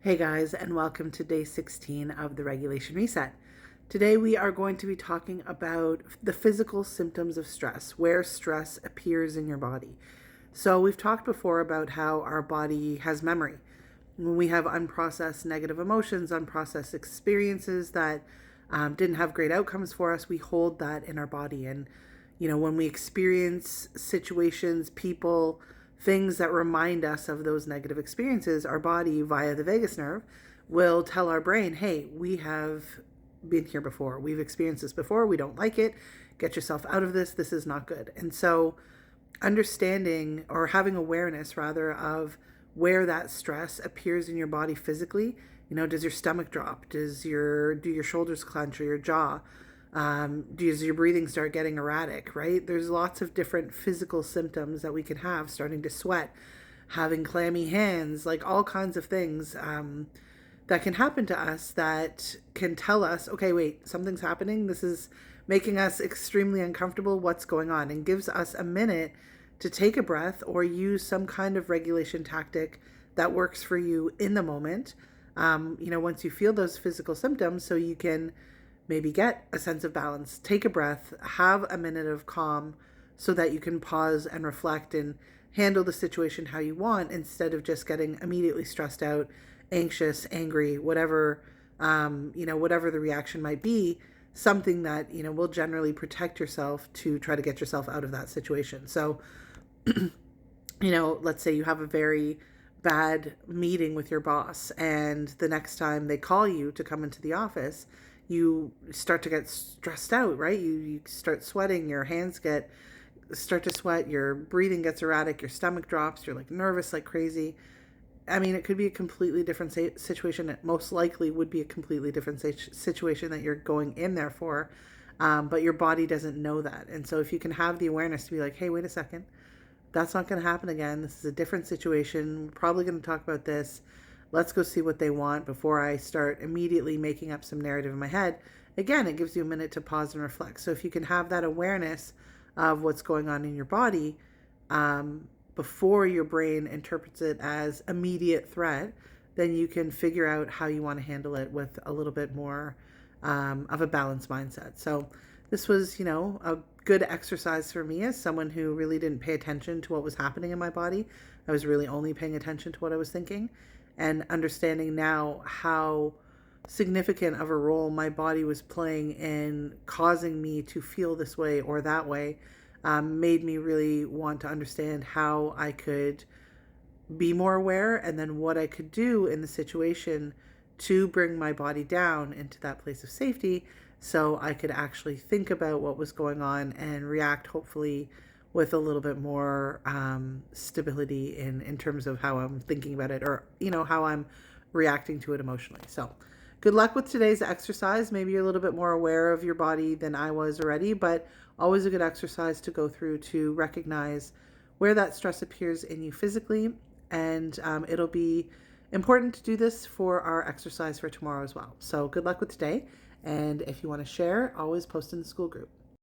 Hey guys, and welcome to day 16 of the Regulation Reset. Today we are going to be talking about the physical symptoms of stress, where stress appears in your body. So we've talked before about how our body has memory. When we have unprocessed negative emotions, unprocessed experiences that didn't have great outcomes for us, we hold that in our body. And, when we experience situations, people, things that remind us of those negative experiences, our body, via the vagus nerve, will tell our brain, hey, we have been here before. We've experienced this before. We don't like it. Get yourself out of this. This is not good. And so, understanding or having awareness rather of where that stress appears in your body physically. Does your stomach drop? Do your shoulders clench or your jaw? Does your breathing start getting erratic, right? There's lots of different physical symptoms that we can have, starting to sweat, having clammy hands, like all kinds of things that can happen to us that can tell us, okay, wait, something's happening. This is making us extremely uncomfortable. What's going on? And gives us a minute to take a breath or use some kind of regulation tactic that works for you in the moment. Once you feel those physical symptoms, so you can maybe get a sense of balance, take a breath, have a minute of calm so that you can pause and reflect and handle the situation how you want instead of just getting immediately stressed out, anxious, angry, whatever, whatever the reaction might be, something that, will generally protect yourself to try to get yourself out of that situation. So, let's say you have a very bad meeting with your boss, and the next time they call you to come into the office, you start to get stressed out, right? You start sweating, your hands start to sweat, your breathing gets erratic, your stomach drops, you're like nervous like crazy. I mean, it could be a completely different situation. It most likely would be a completely different situation that you're going in there for, but your body doesn't know that. And so if you can have the awareness to be like, hey, wait a second, that's not going to happen again. This is a different situation. We're probably going to talk about this. Let's go see what they want before I start immediately making up some narrative in my head. Again, it gives you a minute to pause and reflect. So if you can have that awareness of what's going on in your body before your brain interprets it as immediate threat, then you can figure out how you want to handle it with a little bit more of a balanced mindset. So this was, a good exercise for me as someone who really didn't pay attention to what was happening in my body. I was really only paying attention to what I was thinking, and understanding now how significant of a role my body was playing in causing me to feel this way or that way, made me really want to understand how I could be more aware, and then what I could do in the situation to bring my body down into that place of safety so I could actually think about what was going on and react, hopefully, with a little bit more stability in terms of how I'm thinking about it, or, how I'm reacting to it emotionally. So good luck with today's exercise. Maybe you're a little bit more aware of your body than I was already, but always a good exercise to go through to recognize where that stress appears in you physically. And it'll be important to do this for our exercise for tomorrow as well. So good luck with today. And if you want to share, always post in the school group.